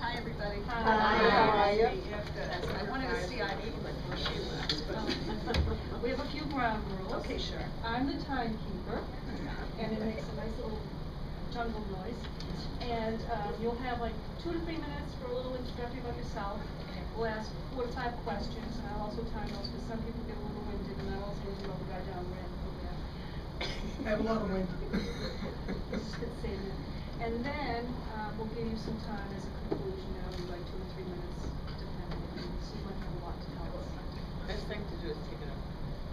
Hi, everybody. Hi. How are you? I wanted to see Eileen before she left. We have a few ground rules. Okay, sure. I'm the timekeeper, and it makes a nice little jungle noise. And you'll have like 2 to 3 minutes for a little introduction about yourself. We'll ask 4 to 5 questions, and I'll also time those because some people get a little winded, and I'll also interrupt the guy down there. I have a lot of wind. Just good saying that. And then we'll give you some time as a conclusion. Now we like 2 or 3 minutes, depending. So you might have a lot to tell us. Best thing to do is take it up.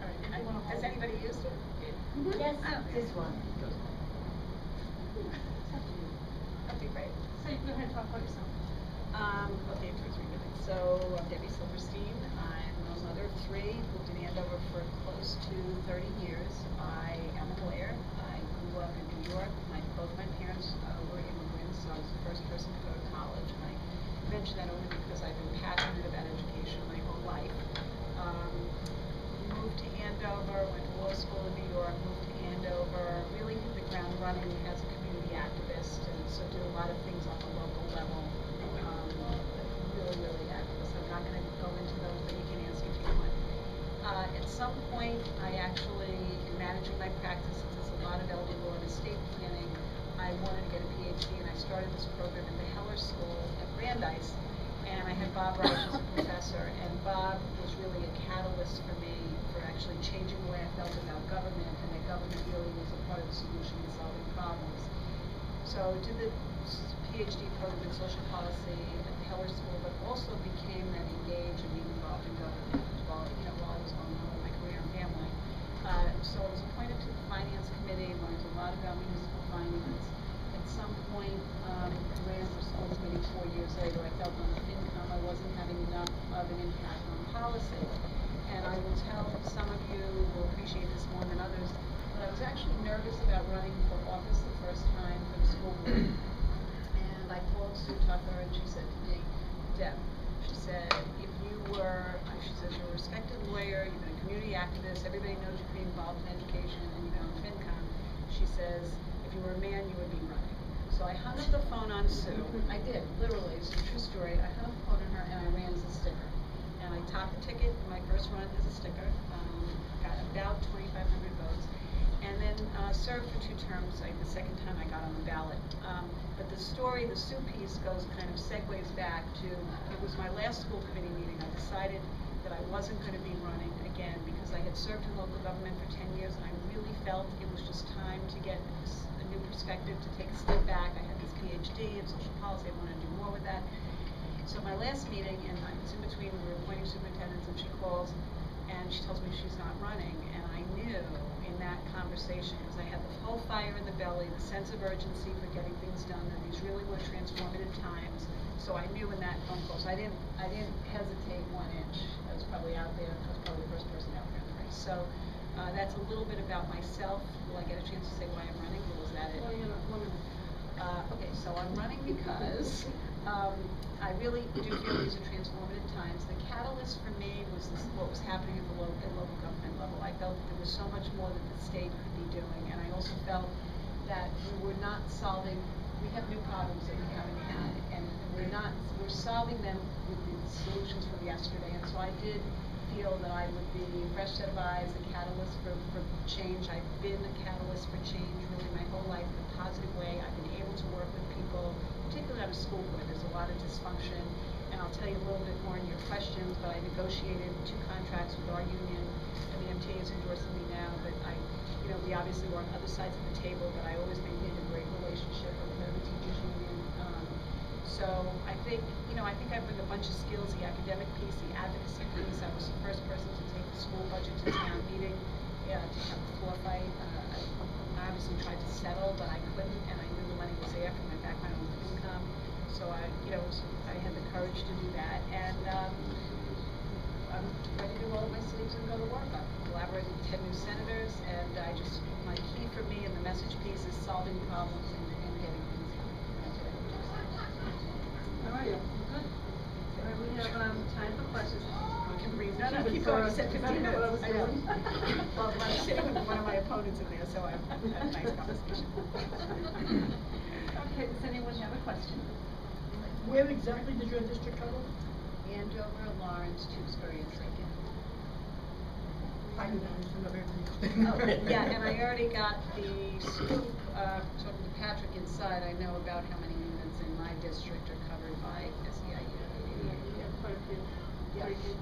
All right. Has anybody used it? Yes, this one. Okay, great. So you go ahead and talk about yourself. Okay, 2 or 3 minutes. So I'm Debbie Silberstein. I'm a mother of 3. Lived in Andover for close to 30 years. I am a lawyer. I grew up in New York. Both my parents were immigrants, so I was the first person to go to college. And I mention that only because I've been passionate about education my whole life. Moved to Andover, went to law school in New York, moved to Andover, really hit the ground running as a community activist, and so did a lot of things on the local level. Really active. So I'm not going to go into those, but you can ask if you want. At some point, I actually, in managing my practice, since there's a lot of elder law and estate planning, I wanted to get a PhD, and I started this program at the Heller School at Brandeis, and I had Bob Reich as a professor, and Bob was really a catalyst for me for actually changing the way I felt about government, and that government really was a part of the solution in solving problems. So I did the PhD program in social policy at the Heller School, but also became then engaged and being involved in government while I was going on with my career and family. So I was appointed to the finance committee, learned a lot about municipal finance. At some point, ran for school committee 4 years later. I felt on the FinCom I wasn't having enough of an impact on policy. And I will tell some of you will appreciate this more than others, but I was actually nervous about running for office the first time for the school board. And I called Sue Tucker, and she said to me, Deb, she said, if you were, she says, you're a respected lawyer, you've been a community activist, everybody knows you're being involved in education, and you've been on FinCom. She says, if you were a man, you would be running. So I hung up the phone on Sue. I did, literally, it's a true story. I hung up the phone on her, and I ran as a sticker. And I topped the ticket in my first run as a sticker, got about 2,500 votes, and then served for 2 terms, like the second time I got on the ballot. But the story, the Sue piece goes kind of segues back to, it was my last school committee meeting. I decided that I wasn't going to be running again because I had served in local government for 10 years, and I really felt it was just time to get a new perspective, to take a step back. I had this PhD in social policy. I wanted to do more with that. So my last meeting, and I was in between, we were appointing superintendents, and she calls, and she tells me she's not running, and I knew in that conversation, because I had the whole fire in the belly, the sense of urgency for getting things done, that these really were transformative times. So I knew in that phone call, so I didn't hesitate 1 inch. I was probably out there. I was probably the first person out there in the race. So that's a little bit about myself. Will I get a chance to say why I'm running, or was that it? Well, you know, 1 minute. Okay, so I'm running because I really do feel these are transformative times. The catalyst for me was what was happening at the local government level. I felt that there was so much more that the state could be doing, and I also felt that we were not solving. We have new problems that we haven't had, and we're solving them with the solutions from yesterday. And so I did feel that I would be a fresh set of eyes, a catalyst for change. I've been a catalyst for change really my whole life in a positive way. I've been able to work with people, particularly on a school board. There's a lot of dysfunction, and I'll tell you a little bit more in your questions, but I negotiated 2 contracts with our union, and the MTA is endorsing me now, but we obviously were on other sides of the table, but I always maintained a great relationship with the teachers union. So I think I bring a bunch of skills, the academic piece, the advocacy piece. I was the first person to take the school budget to town meeting, to have a floor fight. I obviously tried to settle, but I couldn't, and I knew the money was there from my background with income. So I had the courage to do that, and I'm ready to roll up my sleeves and go to work. I've collaborated with 10 new senators, and my key for me in the message piece is solving problems and getting things done. All right, good. All right, we have time for questions. No, keep going. You said 15 minutes. I know. Well, I'm sitting with one of my opponents in there, so I have a nice conversation. Okay, does anyone have a question? Where exactly did your district cover? Andover, Lawrence, Tewksbury, and Lincoln. I knew that, I just didn't know Oh, everything. yeah, and I already got the scoop, talking to Patrick inside, I know about how many units in my district are covered by SEIU. Yeah, we have quite a few. Yeah. Very good.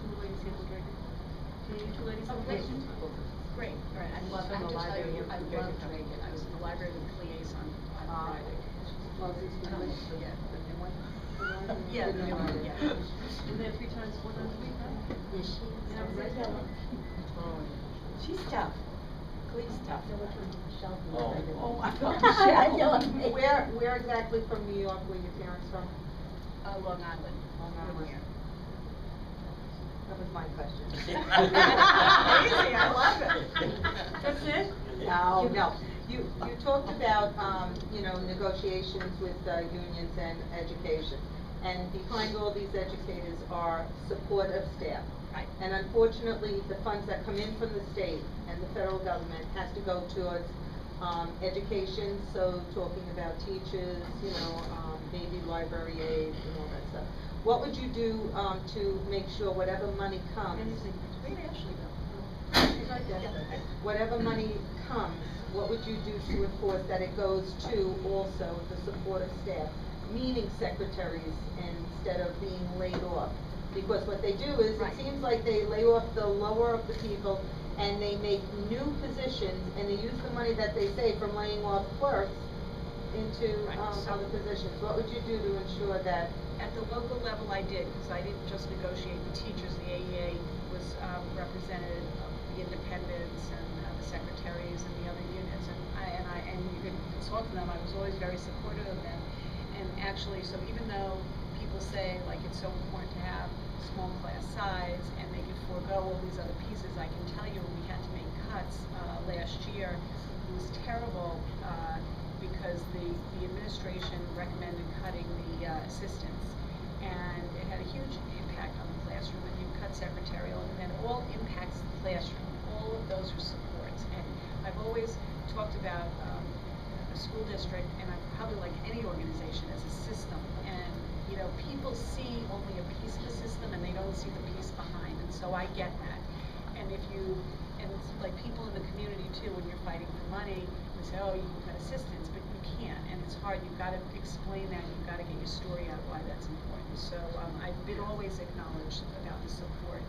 Two ladies here will drink it. Can you two ladies have a Okay. question? Great, all right, I love, I have to tell you, I love Reagan, I was in the library with liaison on Friday. Yeah, the new one, yeah. And then 3 times 1 on the week, right? Is she? And I was like, She's tough. Clee's tough. Oh. Where exactly from New York were your parents from? Long Island. Long Island. Yeah. That was my question. Easy, I love it. That's it? No. You talked about, negotiations with, unions and education. And behind all these educators are support of staff. Right. And unfortunately, the funds that come in from the state and the federal government has to go towards, education, so talking about teachers, maybe library aides and all that stuff. What would you do, to make sure whatever money comes? Where'd Ashley go? She's right there. Whatever money comes, what would you do to enforce that it goes to also the support of staff, meaning secretaries instead of being laid off? Because what they do is, Right. it seems like they lay off the lower of the people and they make new positions and they use the money that they save from laying off clerks into, Right, so- other positions. What would you do to ensure that? At the local level, I did, because I didn't just negotiate with teachers, the AEA was, represented the independents and the secretaries and the other units, and you could talk to them, I was always very supportive of them. And actually, so even though people say, like, it's so important to have small class size, and they could forego all these other pieces, I can tell you, we had to make cuts, last year. It was terrible, because the administration recommended cutting the, assistants. And it had a huge impact on the classroom, and you cut secretarial, and then all impacts the classroom, all of those are supports. And I've always talked about, a school district, and I'm probably like any organization, as a system. And, people see only a piece of the system, and they don't see the piece behind, and so I get that. And and it's like people in the community too, when you're fighting for money, you say, oh, you can cut assistants, but you can't, and it's hard, you've gotta explain that, you've gotta get your story out why that's important. So, I've been always acknowledged about the support,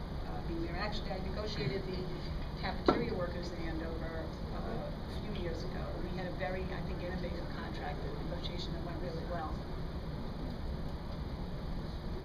being there. Actually, I negotiated the cafeteria workers in Andover, a few years ago. We had a very, I think, innovative contract, the negotiation that went really well.